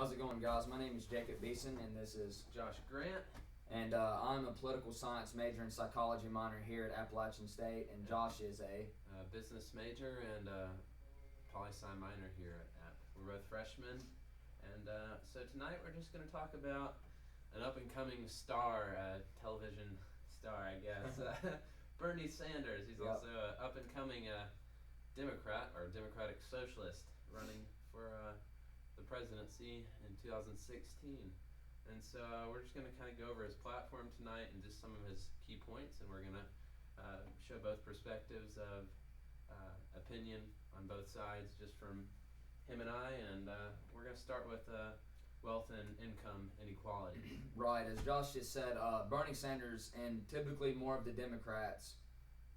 How's it going, guys? My name is Jacob Beeson, and this is Josh Grant. and I'm a political science major and psychology minor here at Appalachian State, and Josh is a Business major and poli-sci minor here at App. We're both freshmen, and so tonight we're just going to talk about an up-and-coming star, television star, I guess, Bernie Sanders. He's also an up-and-coming Democrat or Democratic Socialist running for the presidency in 2016. And so we're just going to kind of go over his platform tonight and just some of his key points, and we're going to show both perspectives of opinion on both sides just from him and I, and we're going to start with wealth and income inequality. right. As Josh just said, Bernie Sanders and typically more of the Democrats,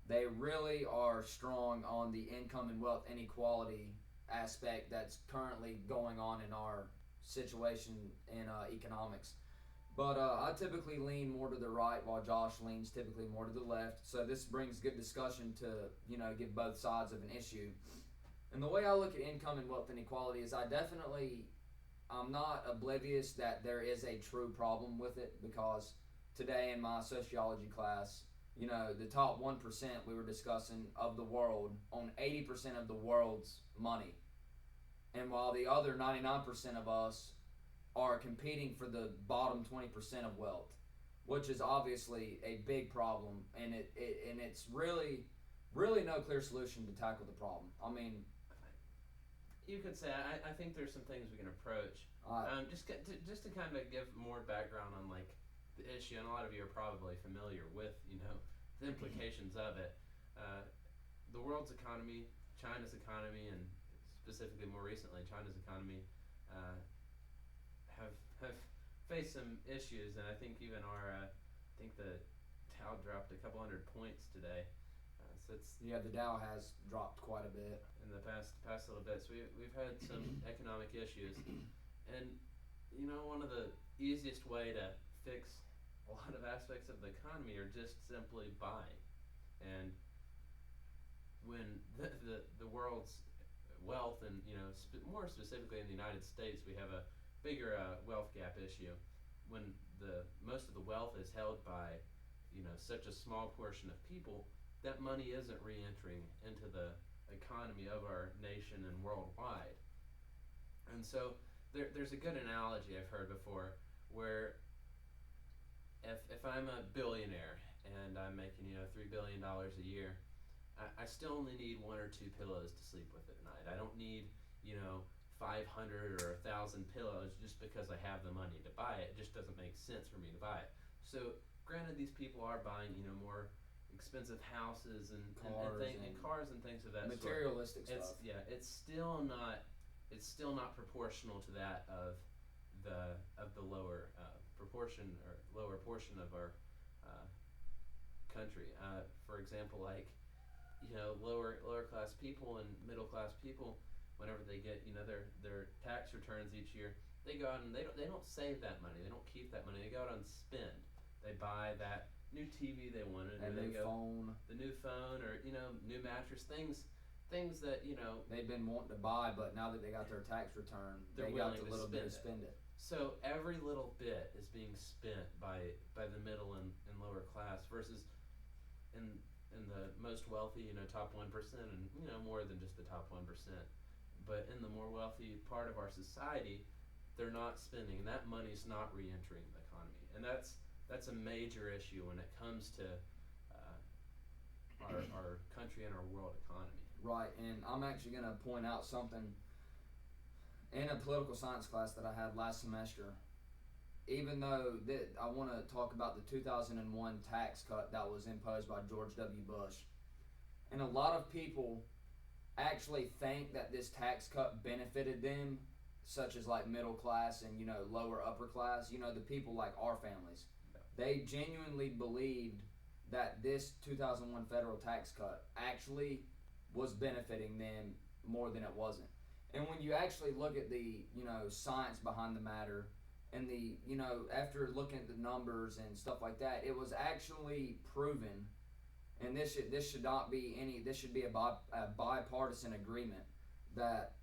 they really are strong on the income and wealth inequality aspect that's currently going on in our situation in economics. But I typically lean more to the right, while Josh leans typically more to the left. So this brings good discussion to give both sides of an issue. And the way I look at income and wealth inequality is I'm not oblivious that there is a true problem with it, because today in my sociology class, the top 1% we were discussing of the world own 80% of the world's money. And while the other 99% of us are competing for the bottom 20% of wealth, which is obviously a big problem, and it's really no clear solution to tackle the problem. I mean, you could say I think there's some things we can approach. Just to kind of give more background on like the issue, and a lot of you are probably familiar with the implications of it. The world's economy, China's economy, and specifically more recently China's economy have faced some issues, and I think even I think the Dow dropped a couple hundred points today. So it's the Dow has dropped quite a bit in the past little bit. So we've had some economic issues, and one of the easiest way to fix a lot of aspects of the economy are just simply buying. And when the world's wealth, and more specifically in the United States, we have a bigger wealth gap issue. When most of the wealth is held by such a small portion of people, that money isn't re-entering into the economy of our nation and worldwide. And so there's a good analogy I've heard before, where if I'm a billionaire and I'm making $3 billion a year, I still only need one or two pillows to sleep with at night. I don't need 500 or 1,000 pillows just because I have the money to buy it. It just doesn't make sense for me to buy it. So granted, these people are buying more expensive houses and cars and things of that materialistic sort. Stuff. It's still not proportional to that of the lower proportion or lower portion of our country. For example, like lower class people and middle class people, whenever they get their tax returns each year, they go out and they don't save that money. They don't keep that money. They go out and spend. They buy that new TV they wanted, and the new phone, or new mattress, things that they've been wanting to buy, but now that they got their tax return, they got a little bit to spend it. So every little bit is being spent by the middle and lower class, versus in the most wealthy, top 1%, and more than just the top 1%. But in the more wealthy part of our society, they're not spending, and that money's not re-entering the economy. And that's a major issue when it comes to our country and our world economy. Right, and I'm actually going to point out something in a political science class that I had last semester. Even though I want to talk about the 2001 tax cut that was imposed by George W. Bush. And a lot of people actually think that this tax cut benefited them, such as like middle class and lower upper class, the people like our families. They genuinely believed that this 2001 federal tax cut actually was benefiting them more than it wasn't. And when you actually look at the science behind the matter, and after looking at the numbers and stuff like that, it was actually proven. And this should be a bipartisan agreement, that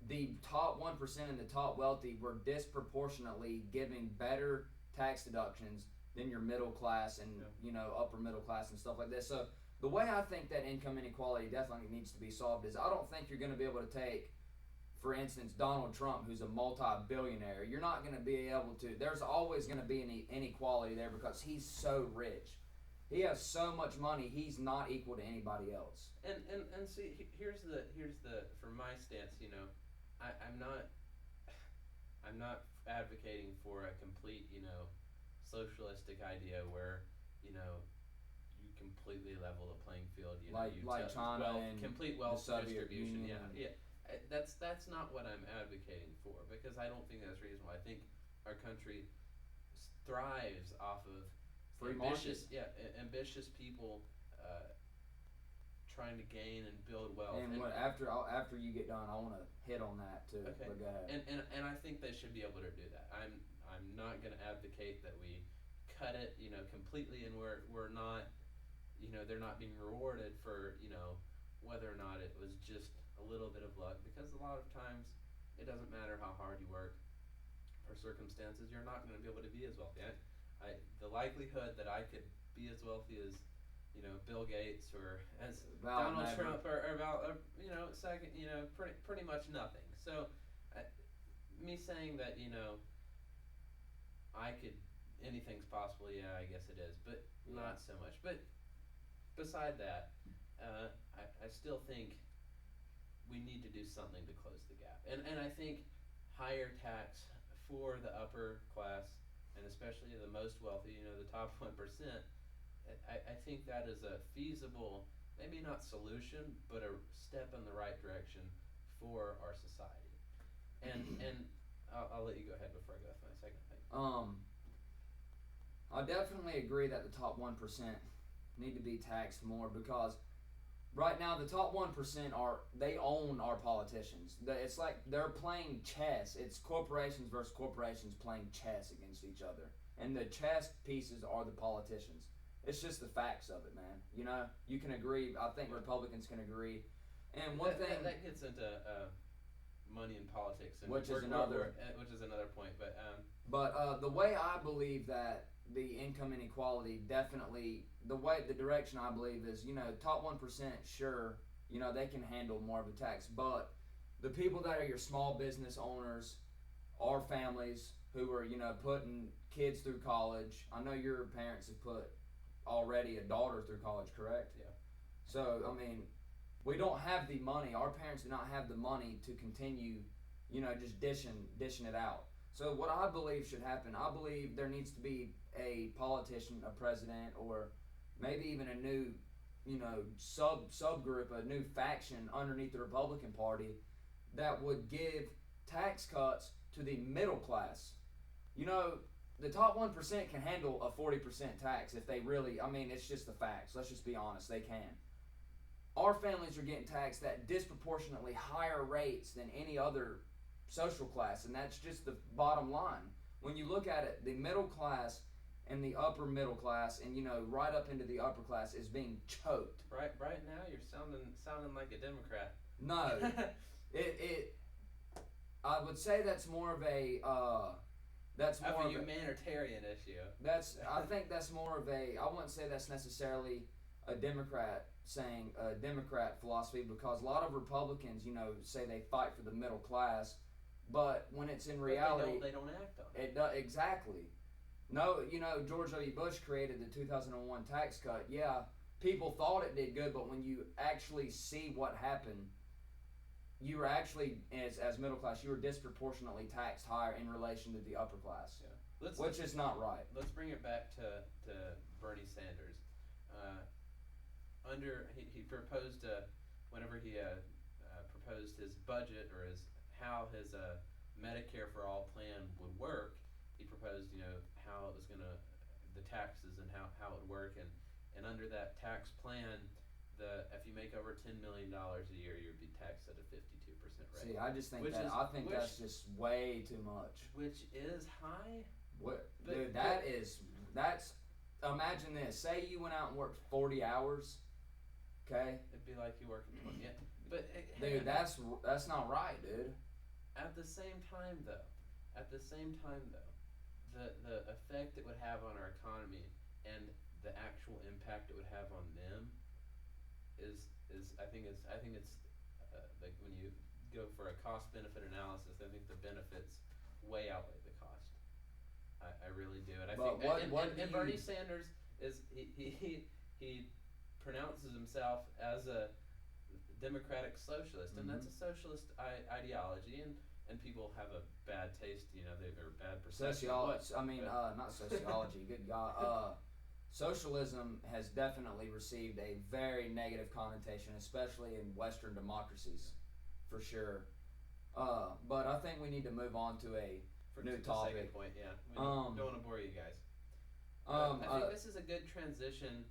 the top 1% and the top wealthy were disproportionately giving better tax deductions than your middle class and upper middle class and stuff like this. So the way I think that income inequality definitely needs to be solved is I don't think you're going to be able to take, for instance, Donald Trump, who's a multi-billionaire. You're not going to be able to. There's always going to be an inequality there because he's so rich. He has so much money. He's not equal to anybody else. And see, here's the from my stance. I'm not advocating for a complete socialistic idea where you completely level the playing field. Like China and complete wealth the Soviet distribution. Union. Yeah. That's not what I'm advocating for, because I don't think that's reasonable. I think our country thrives off of free ambitious people trying to gain and build wealth. And after you get done, I want to hit on that too. Okay. But go ahead. And I think they should be able to do that. I'm not going to advocate that we cut it completely, and we're not they're not being rewarded for whether or not it was just a little bit of luck, because a lot of times it doesn't matter how hard you work or circumstances, you're not going to be able to be as wealthy. The likelihood that I could be as wealthy as Bill Gates or as Donald Trump or second pretty much nothing. So me saying that I could, anything's possible, yeah, I guess it is, but not so much. But beside that, I still think we need to do something to close the gap. And I think higher tax for the upper class, and especially the most wealthy, the top 1%, I think that is a feasible, maybe not solution, but a step in the right direction for our society. And I'll let you go ahead before I go with my second thing. I definitely agree that the top 1% need to be taxed more, because right now the top 1% they own our politicians. It's like they're playing chess. It's corporations versus corporations playing chess against each other, and the chess pieces are the politicians. It's just the facts of it, man. You can agree. I think Republicans can agree. And one thing that gets into money and politics, and which is another point. But the way I believe that the income inequality definitely, the direction I believe is, top 1%, sure, they can handle more of a tax, but the people that are your small business owners, our families who are, putting kids through college. I know your parents have put already a daughter through college, correct? Yeah. So, we don't have the money. Our parents do not have the money to continue, just dishing it out. So what I believe should happen, I believe there needs to be a politician, a president, or maybe even a new, subgroup, a new faction underneath the Republican Party that would give tax cuts to the middle class. The top 1% can handle a 40% tax if they really, it's just the facts. Let's just be honest, they can. Our families are getting taxed at disproportionately higher rates than any other social class, and that's just the bottom line. When you look at it, the middle class and the upper middle class, and right up into the upper class, is being choked. Right now, you're sounding like a Democrat. No, I would say that's more of a humanitarian issue. I think that's more of a. I wouldn't say that's necessarily a Democrat saying a Democrat philosophy, because a lot of Republicans, say they fight for the middle class, but when it's in reality, they don't act on it. Exactly. No, George W. Bush created the 2001 tax cut. Yeah, people thought it did good, but when you actually see what happened, you were actually, as middle class, you were disproportionately taxed higher in relation to the upper class. Yeah. Which is not right. Let's bring it back to Bernie Sanders. He proposed whenever he proposed his budget, or how his Medicare for All plan would work. He proposed how it was the taxes and how it would work, and under that tax plan, if you make over $10 million a year, you'd be taxed at a 52% rate. See, I just think that's just way too much. Which is high. That's imagine this. Say you went out and worked 40 hours. Okay. It'd be like you working 20. Yeah. But dude, that's not right, dude. At the same time, though, the effect it would have on our economy and the actual impact it would have on them is I think it's like when you go for a cost benefit analysis, I think the benefits way outweigh the cost. I really do, and I But think what and Bernie Sanders is he pronounces himself as a democratic socialist, and that's a socialist ideology, and people have a bad taste, they're bad perception. Not sociology. Good God. Socialism has definitely received a very negative connotation, especially in Western democracies, for sure. But I think we need to move on to a new The topic. second point, yeah. We don't want to bore you guys. I think this is a good transition.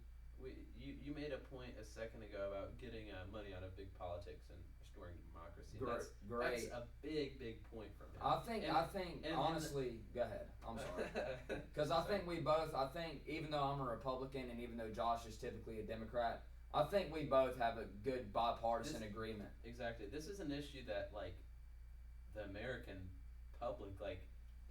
You made a point a second ago about getting money out of big politics and restoring democracy. That's a big point from him. I think honestly, go ahead. I'm sorry. Because I think even though I'm a Republican and even though Josh is typically a Democrat, I think we both have a good bipartisan agreement. Exactly. This is an issue that, like, the American public, like,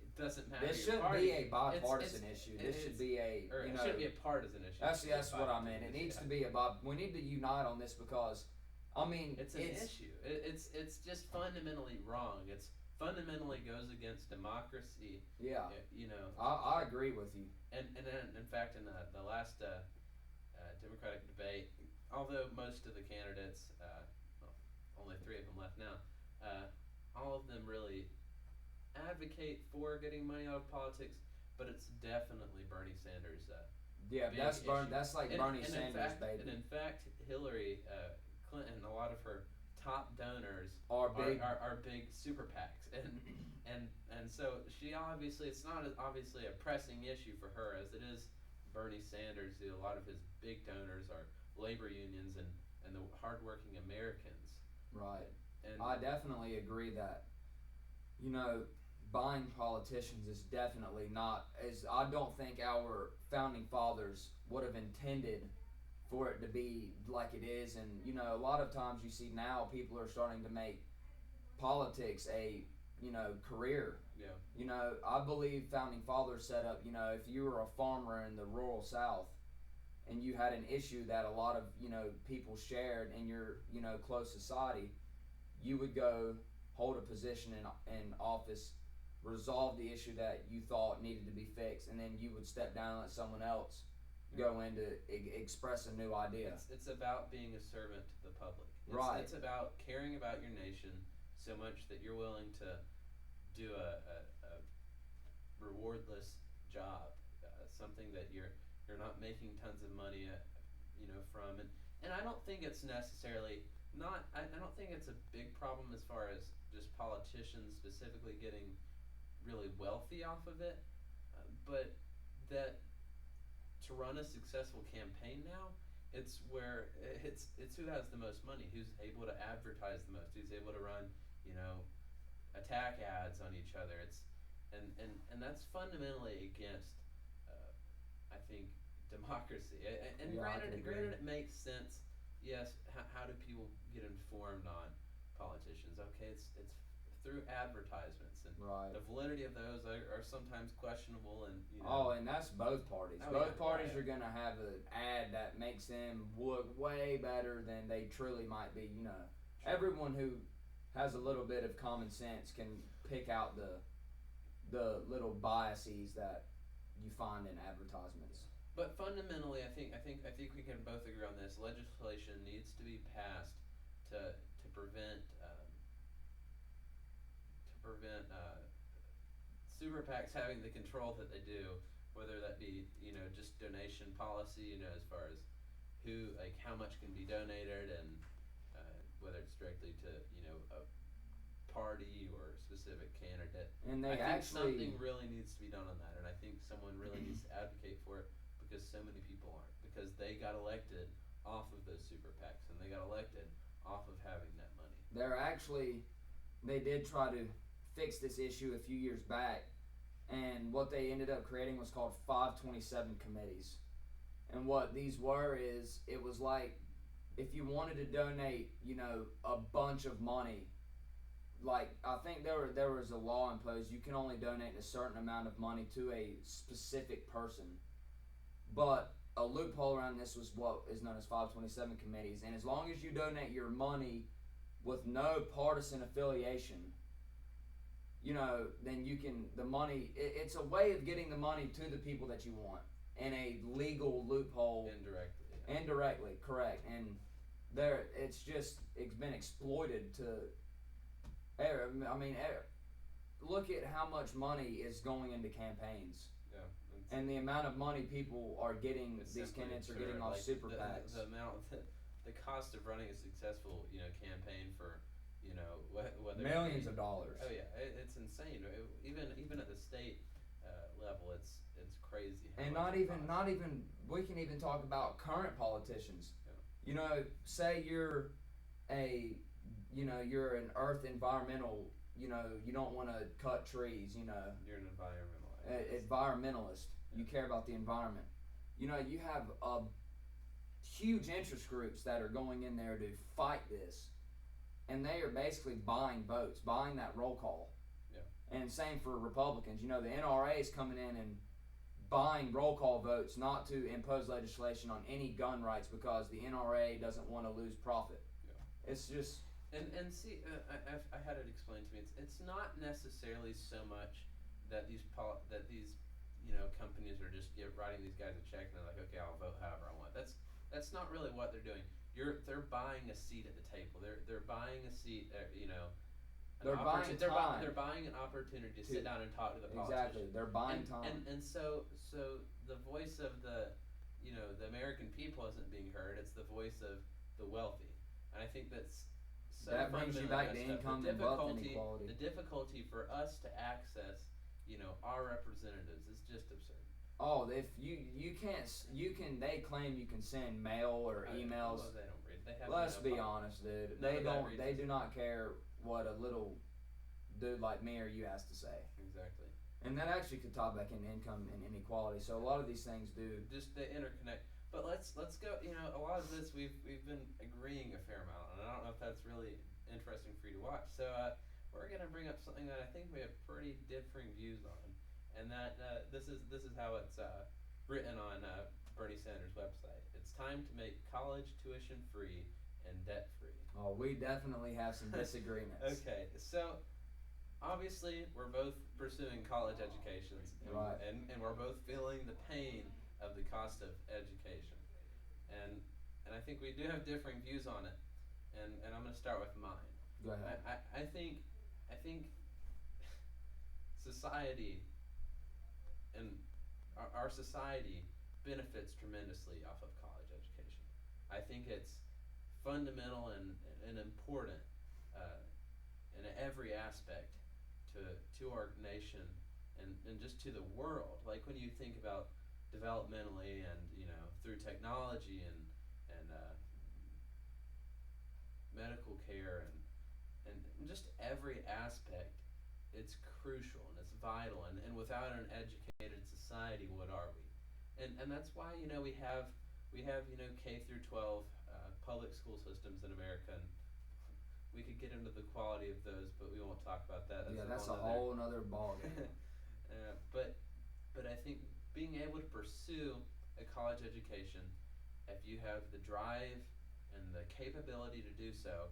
it doesn't matter. This shouldn't be a bipartisan issue. This should be a, it shouldn't be a partisan issue. That's what I meant. It needs to be we need to unite on this because, it's an issue. It's just fundamentally wrong. It's fundamentally goes against democracy. Yeah. I agree with you. And in fact, in the last Democratic debate, although most of the candidates, only 3 of them left now, all of them really advocate for getting money out of politics, but it's definitely Bernie Sanders. That's like Bernie Sanders, baby. And in fact, Hillary Clinton, a lot of her top donors are big super PACs, and so it's not obviously a pressing issue for her as it is Bernie Sanders. A lot of his big donors are labor unions and the hardworking Americans. Right. And I definitely agree that, buying politicians is definitely not, I don't think our founding fathers would have intended for it to be like it is. And, a lot of times you see now people are starting to make politics a, career. Yeah. I believe founding fathers set up, if you were a farmer in the rural South and you had an issue that a lot of, people shared in your, close society, you would go hold a position in office, resolve the issue that you thought needed to be fixed, and then you would step down and let someone else go in to express a new idea. It's about being a servant to the public. It's about caring about your nation so much that you're willing to do a rewardless job, something that you're not making tons of money, from, and I don't think it's necessarily I don't think it's a big problem as far as just politicians specifically getting really wealthy off of it, but that to run a successful campaign now, it's where it's who has the most money, who's able to advertise the most, who's able to run, attack ads on each other. And that's fundamentally against, I think, democracy. And granted, it makes sense. Yes, how do people get informed on politicians? Okay, it's through advertisements, and the validity of those are sometimes questionable, and and that's both parties. Both parties are gonna have an ad that makes them look way better than they truly might be. Everyone who has a little bit of common sense can pick out the little biases that you find in advertisements. But fundamentally, I think we can both agree on this. Legislation needs to be passed to prevent super PACs having the control that they do, whether that be just donation policy, as far as how much can be donated, and whether it's directly to a party or a specific candidate. And I think something really needs to be done on that, and I think someone really needs to advocate for it, because so many people aren't, because they got elected off of those super PACs, and they got elected off of having that money. They did try to fix this issue a few years back, and what they ended up creating was called 527 committees. And what these were is, it was like, if you wanted to donate, a bunch of money, like I think there was a law imposed. You can only donate a certain amount of money to a specific person, but a loophole around this was what is known as 527 committees. And as long as you donate your money with no partisan affiliation, then you can it's a way of getting the money to the people that you want in a legal loophole. Indirectly, correct. And it's been exploited to. Look at how much money is going into campaigns. Yeah. And the amount of money people are getting, these candidates are getting off super PACs. The cost of running a successful, campaign for, whether millions of dollars. Oh yeah, it's insane. Even at the state level, it's crazy. And not even we can even talk about current politicians. Yeah. Say you're you're an earth environmental. You don't want to cut trees. You're an environmentalist. You care about the environment. You have huge interest groups that are going in there to fight this, and they are basically buying votes, buying that roll call. Yeah. And same for Republicans. The NRA is coming in and buying roll call votes not to impose legislation on any gun rights because the NRA doesn't want to lose profit. Yeah. It's just. And see, I had it explained to me. It's not necessarily so much that these companies are just writing these guys a check and they're like, okay, I'll vote however I want. That's not really what they're doing. They're buying a seat at the table. They're buying a seat. They're buying time. They're buying an opportunity to sit down and talk to the politicians. Exactly. They're buying time. And so the voice of the American people isn't being heard. It's the voice of the wealthy. And I think that brings you back to income and wealth inequality. The difficulty for us to access, our representatives is just absurd. Oh, if you can't, they claim you can send mail or emails. Well, they don't read. They have. Let's be honest, dude. They don't. They do not care what a little dude like me or you has to say. Exactly. And that actually could tie back into income and inequality. So a lot of these things do. Just they interconnect. But let's go. A lot of this we've been agreeing a fair amount, and I don't know if that's really interesting for you to watch. So we're gonna bring up something that I think we have pretty differing views on, and that this is how it's written on Bernie Sanders' website. It's time to make college tuition free and debt free. Oh, we definitely have some disagreements. Okay, so obviously we're both pursuing college educations, right? And we're both feeling the pain of the cost of education, and I think we do have differing views on it, and I'm going to start with mine. Go ahead. I think society and our society benefits tremendously off of college education. I think it's fundamental and important in every aspect to our nation and just to the world. Like when you think about developmentally and through technology and medical care and just every aspect, it's crucial and it's vital, and without an educated society, what are we? And that's why we have K through 12 public school systems in America, and we could get into the quality of those, but we won't talk about that. That's a whole nother ballgame. But I think being able to pursue a college education, if you have the drive and the capability to do so,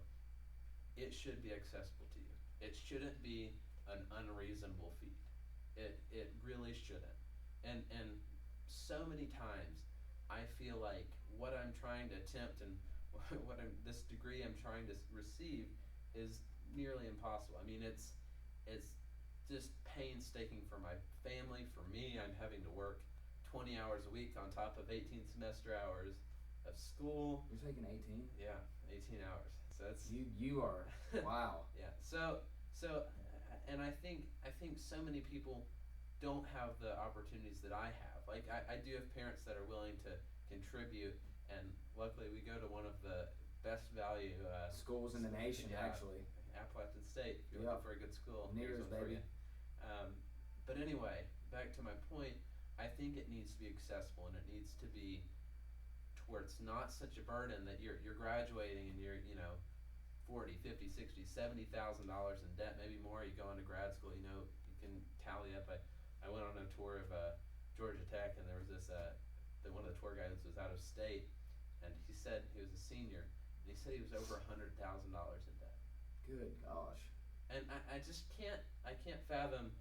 it should be accessible to you. It shouldn't be an unreasonable feat. It really shouldn't. And so many times I feel like what I'm trying to attempt and this degree I'm trying to receive is nearly impossible. I mean, it's just painstaking for my family, for me. I'm having to work 20 hours a week on top of 18 semester hours of school. You're taking 18? Yeah, 18 hours. So that's you are. Wow. Yeah. So and I think so many people don't have the opportunities that I have. Like I do have parents that are willing to contribute, and luckily we go to one of the best value schools in the nation, actually. Appalachian State. If you're looking for a good school, here's one baby. But anyway, back to my point. I think it needs to be accessible, and it needs to be to where it's not such a burden that you're graduating and you're 40, 50, 60, $70,000 in debt, maybe more. You go into grad school, you can tally up. I went on a tour of Georgia Tech, and there was this one of the tour guides was out of state, and he said he was a senior, and he said he was over $100,000 in debt. Good gosh. And I just can't fathom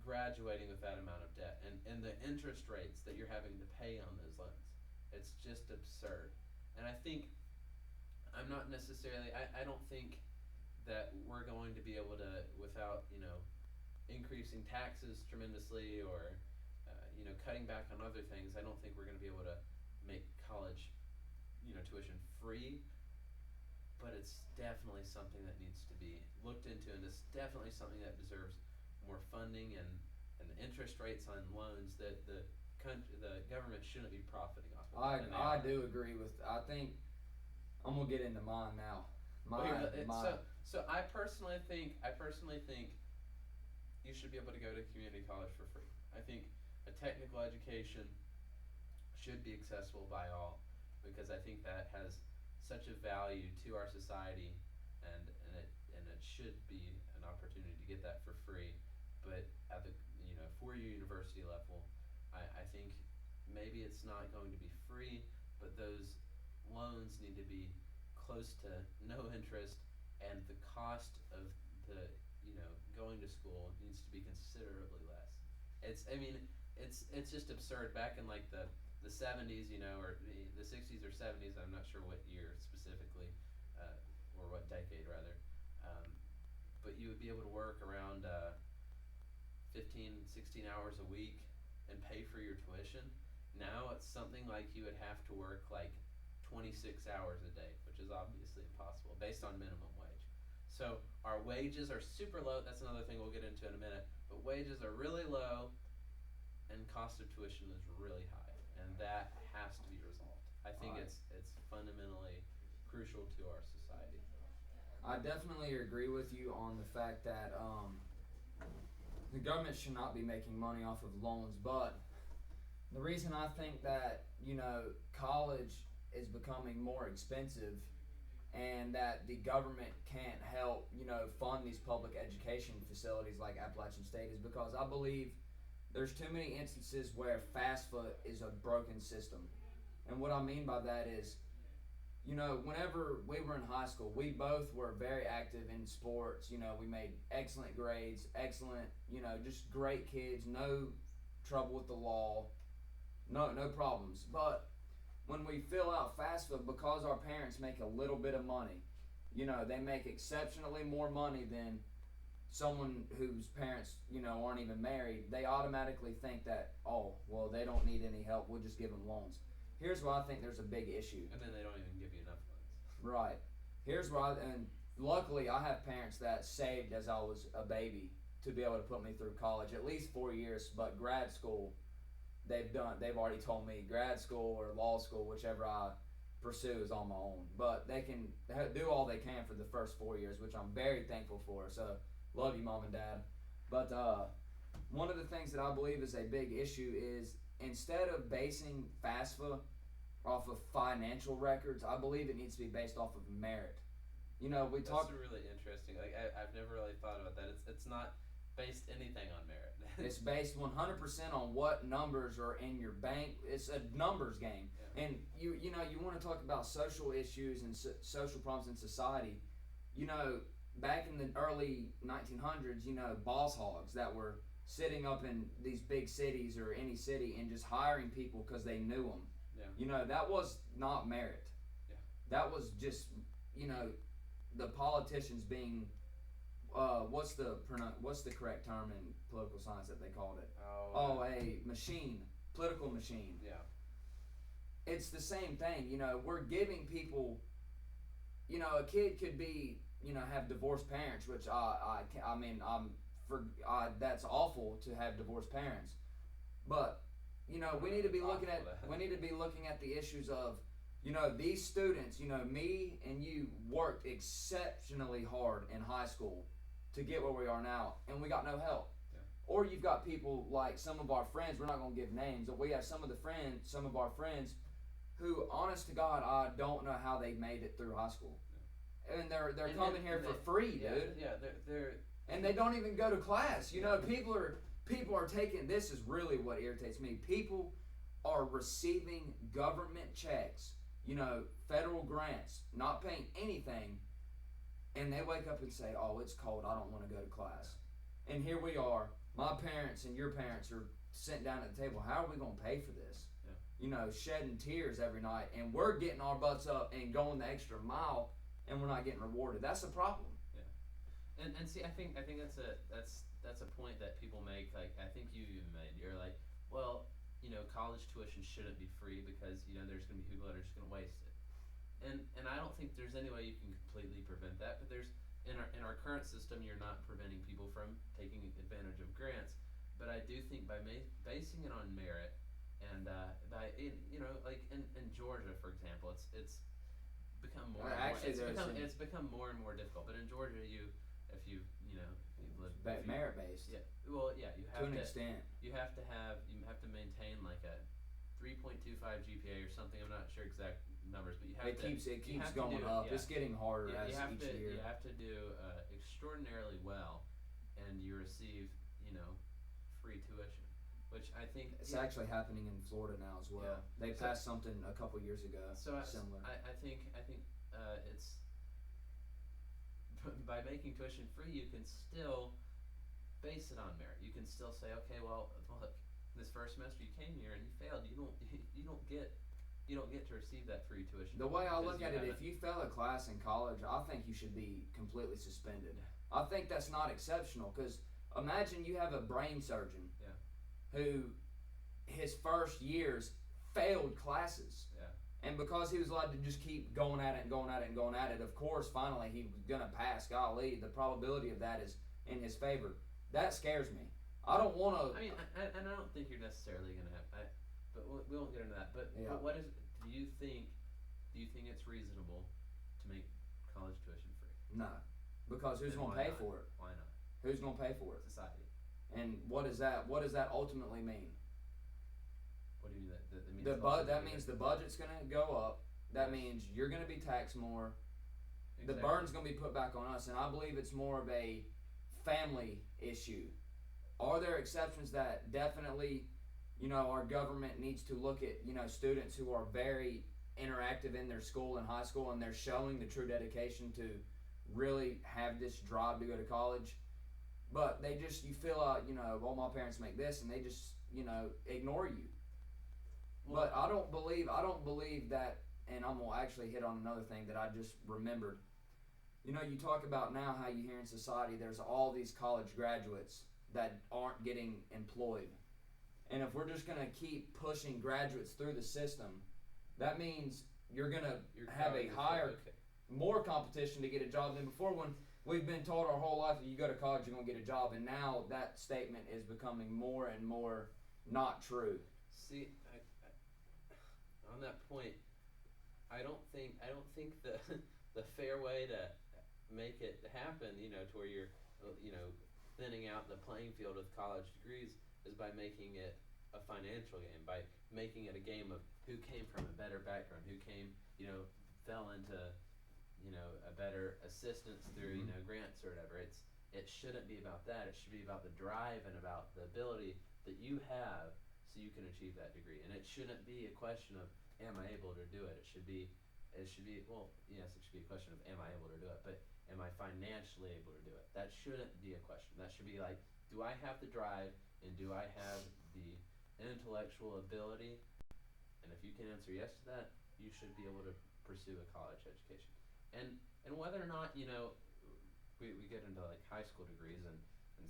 graduating with that amount of debt, and the interest rates that you're having to pay on those loans. It's just absurd. And I think I don't think that we're going to be able to, without increasing taxes tremendously, or cutting back on other things, I don't think we're going to be able to make college tuition free. But it's definitely something that needs to be looked into, and it's definitely something that deserves more funding, and the interest rates on loans that the government shouldn't be profiting off of. I do agree with. I think I'm gonna get into mine now. So I personally think you should be able to go to community college for free. I think a technical education should be accessible by all, because I think that has such a value to our society, and it should be an opportunity to get that for free. But at the 4-year university level, I think maybe it's not going to be free, but those loans need to be close to no interest, and the cost of the going to school needs to be considerably less. It's just absurd. Back in like the 70s, or the 60s or 70s, I'm not sure what year specifically, or what decade rather, but you would be able to work around 15, 16 hours a week and pay for your tuition. Now it's something like you would have to work like 26 hours a day, which is obviously impossible based on minimum wage. So our wages are super low. That's another thing we'll get into in a minute. But wages are really low, and cost of tuition is really high, and that has to be resolved. I think it's fundamentally crucial to our society. I definitely agree with you on the fact that the government should not be making money off of loans, but the reason I think that college is becoming more expensive, and that the government can't help fund these public education facilities like Appalachian State, is because I believe there's too many instances where FAFSA is a broken system. And what I mean by that is, whenever we were in high school, we both were very active in sports. We made excellent grades, excellent, just great kids, no trouble with the law, no problems. But when we fill out FAFSA, because our parents make a little bit of money, they make exceptionally more money than someone whose parents, aren't even married, they automatically think that, oh, well, they don't need any help, we'll just give them loans. Here's why I think there's a big issue. And then they don't even give you enough loans. Right. Here's why, and luckily I have parents that saved as I was a baby to be able to put me through college, at least 4 years, but grad school, they've already told me grad school or law school, whichever I pursue, is on my own. But they can do all they can for the first 4 years, which I'm very thankful for. So, love you, Mom and Dad. But one of the things that I believe is a big issue is, instead of basing FAFSA off of financial records, I believe it needs to be based off of merit. That's really interesting. Like I've never really thought about that. It's not based anything on merit. It's based 100% on what numbers are in your bank. It's a numbers game. Yeah. And you want to talk about social issues and social problems in society. Back in the early 1900s, boss hogs that were sitting up in these big cities or any city and just hiring people because they knew them. Yeah. That was not merit. Yeah. That was just, the politicians being, what's the correct term in political science that they called it? A machine, political machine. Yeah. It's the same thing. We're giving people, a kid could be, have divorced parents, which that's awful to have divorced parents. But, we need to be looking at the issues of, these students, me and you worked exceptionally hard in high school to get where we are now, and we got no help. Yeah. Or you've got people like some of our friends, we're not going to give names, but we have some of our friends who, honest to God, I don't know how they made it through high school. and they're And- coming and- here and for they- free, Yeah, dude. yeah, they're And they don't even go to class. You Yeah. know, people are taking. This is really what irritates me. People are receiving government checks. You know, federal grants, not paying anything, and they wake up and say, "Oh, it's cold. I don't want to go to class." And here we are. My parents and your parents are sitting down at the table. How are we going to pay for this? Yeah. You know, shedding tears every night, and we're getting our butts up and going the extra mile, and we're not getting rewarded. That's a problem. And see, I think that's a point that people make. Like, I think you even made. You're like, well, you know, college tuition shouldn't be free because, you know, there's going to be people that are just going to waste it. And I don't think there's any way you can completely prevent that. But there's in our current system, you're not preventing people from taking advantage of grants. But I do think by basing it on merit and you know, like in Georgia, for example, it's become more. Actually, it's become more and more difficult. But in Georgia, if you live Merit based. yeah, well, yeah, you have To an to extent. you have to maintain like a 3.25 GPA or something. I'm not sure exact numbers, but you have It keeps you have to going do, up. yeah. It's getting harder as You have each to year. you have to do extraordinarily well, and you receive, you know, free tuition, which I think It's actually happening in Florida now as well. Yeah. They So- passed something a couple years ago similar. I think it's by making tuition free, you can still base it on merit. You can still say, okay, well, look, this first semester you came here and you failed. You don't get to receive that free tuition. The way I because look you at it, haven't- if you fail a class in college, I think you should be completely suspended. I think that's not exceptional because imagine you have a brain surgeon Yeah. who his first years failed classes. Yeah. And because he was allowed to just keep going at it and going at it and going at it, of course, finally he was going to pass. Golly, the probability of that is in his favor. That scares me. I don't want to. I mean, and I don't think you're necessarily going to have. But we won't get into that. But Yeah. what is? Do you think it's reasonable to make college tuition free? No. Because who's Then going to why pay not? for it? Why not? Who's going to pay for it? Society. And what does that ultimately mean? What do you mean that means? That means the budget's going to go up. That means you're going to be taxed more. The Exactly. burden's going to be put back on us, and I believe it's more of a family issue. Are there exceptions that definitely, you know, our government needs to look at, you know, students who are very interactive in their school and high school and they're showing the true dedication to really have this drive to go to college, but they just, you feel out, you know, well, my parents make this, and they just, you know, ignore you. Well, But I don't believe that, and I'm gonna actually hit on another thing that I just remembered. You know, you talk about now how you hear in society there's all these college graduates that aren't getting employed. And if we're just gonna keep pushing graduates through the system, that means you're gonna have a higher, more competition to get a job than before, when we've been told our whole life that you go to college, you're gonna get a job, and now that statement is becoming more and more not true. See, on that point, I don't think the the fair way to make it happen, you know, to where you're, you know, thinning out the playing field with college degrees is by making it a financial game, by making it a game of who came from a better background, who came, you know, fell into, you know, a better assistance through, you know, grants or whatever. It shouldn't be about that. It should be about the drive and about the ability that you have so you can achieve that degree. And it shouldn't be a question of, am I able to do it? It should be, well, yes, it should be a question of, am I able to do it? But am I financially able to do it? That shouldn't be a question. That should be like, do I have the drive and do I have the intellectual ability? And if you can answer yes to that, you should be able to pursue a college education. And whether or not, you know, we get into like high school degrees and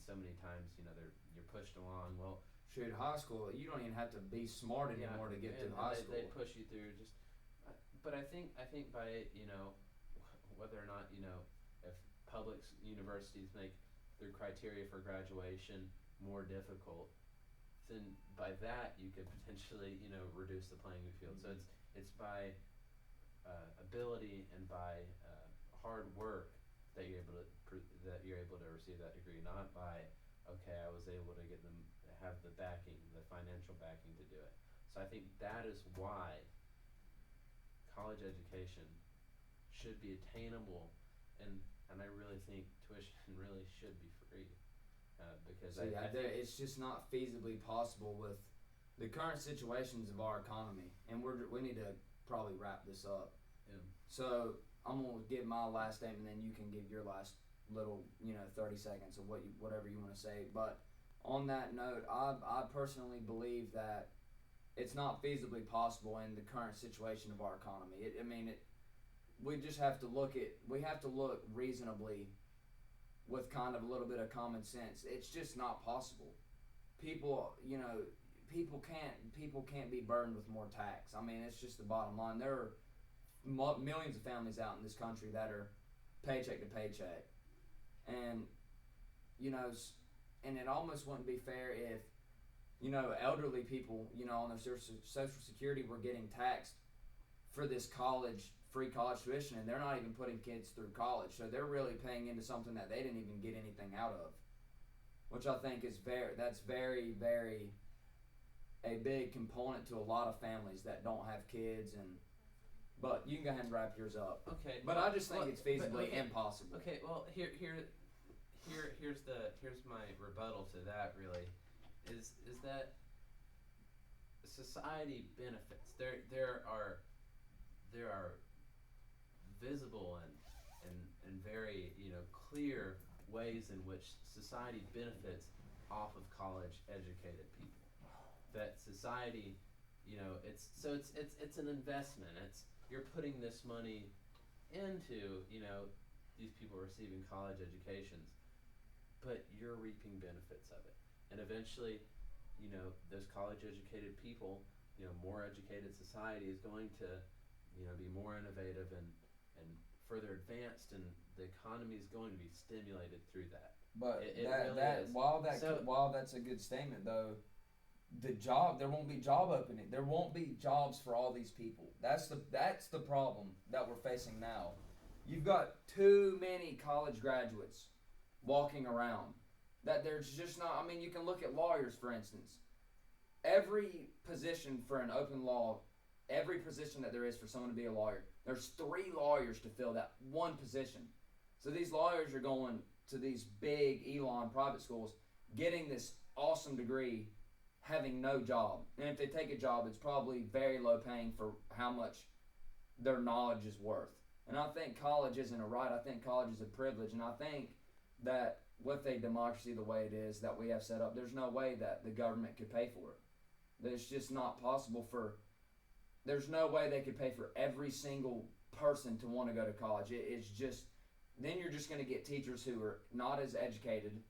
so many times, you know, you're pushed along. Well, Shoot, high school, you don't even have to be smart anymore to get through high school. They push you through just. But I think by, you know, whether or not, you know, if public universities make their criteria for graduation more difficult, then by that you could potentially, you know, reduce the playing field. So it's by ability and by hard work that you're able to receive that degree, not by, okay, I was able to have the backing, the financial backing to do it. So I think that is why college education should be attainable and I really think tuition really should be free, because See, I think it's just not feasibly possible with the current situations of our economy, and we need to probably wrap this up. Yeah. So I'm gonna give my last statement, then you can give your last little 30 seconds of whatever you want to say. But on that note, I personally believe that it's not feasibly possible in the current situation of our economy. We just have to look reasonably with kind of a little bit of common sense. It's just not possible. People can't be burdened with more tax. I mean, it's just the bottom line. There are millions of families out in this country that are paycheck to paycheck, and and it almost wouldn't be fair if elderly people on their social security were getting taxed for this free college tuition, and they're not even putting kids through college, so they're really paying into something that they didn't even get anything out of, which I think is very, very a big component to a lot of families that don't have kids. But you can go ahead and wrap yours up. Okay. But I just think it's feasibly impossible. Okay. Well, here's my rebuttal to that. Really, is that society benefits. There are visible and very clear ways in which society benefits off of college educated people. That society, it's an investment. You're putting this money into these people receiving college educations, but you're reaping benefits of it. And eventually, those college educated people, more educated society is going to be more innovative and further advanced, and the economy is going to be stimulated through that. But it really is. While that's a good statement, though, there won't be job opening. There won't be jobs for all these people. That's the problem that we're facing now. You've got too many college graduates walking around that there's just not. I mean, you can look at lawyers, for instance. Every position for an open law, every position that there is for someone to be a lawyer, there's 3 lawyers to fill that one position. So these lawyers are going to these big Elon private schools, getting this awesome degree, having no job. And if they take a job, it's probably very low paying for how much their knowledge is worth. And I think college isn't a right. I think college is a privilege. And I think that with a democracy the way it is that we have set up, there's no way that the government could pay for it. It's just not possible there's no way they could pay for every single person to want to go to college. It's just, then you're just going to get teachers who are not as educated.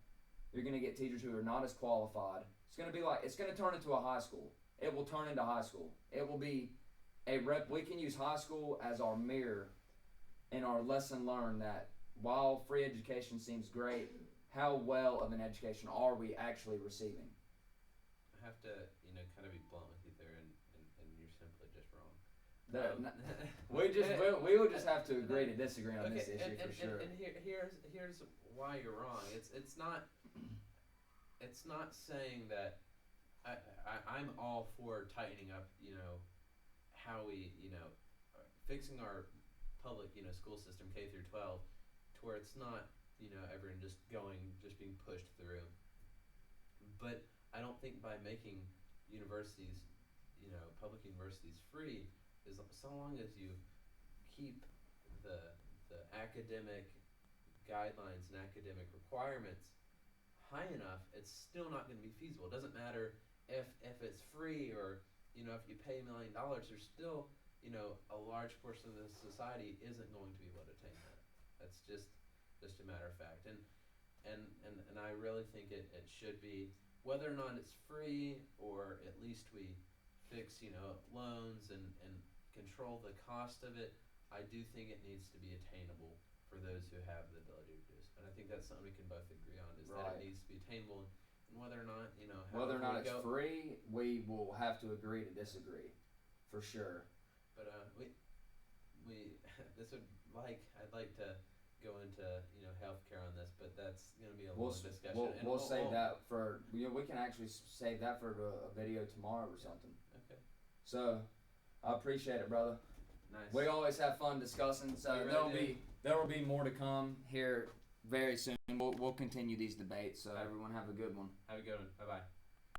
You're going to get teachers who are not as qualified. It's going to turn into a high school. It will turn into high school. It will be we can use high school as our mirror and our lesson learned that while free education seems great, how well of an education are we actually receiving? I have to, kind of be blunt with you there, and you're simply just wrong. We will just have to agree to disagree on this issue for sure. And here's why you're wrong. It's not saying that I'm all for tightening up, how we, fixing our public, school system K through 12 to where it's not, everyone just being pushed through. But I don't think by making universities, public universities free, is so long as you keep the academic guidelines and academic requirements high enough, it's still not going to be feasible. It doesn't matter if it's free or if you pay $1 million, there's still a large portion of the society isn't going to be able to attain that. That's just a matter of fact. And I really think it should be, whether or not it's free or at least we fix loans and control the cost of it. I do think it needs to be attainable for those who have the ability to do so. And I think that's something we can both agree on, is that it needs to be attainable. And whether or not, whether or not it's free, we will have to agree to disagree, for sure. But I'd like to go into healthcare on this, but that's going to be a long discussion. We'll save that for we can actually save that for a video tomorrow or something. Okay. So I appreciate it, brother. Nice. We always have fun discussing, so really there'll do. be there will be more to come here very soon. We'll continue these debates. So everyone have a good one. Have a good one. Bye bye.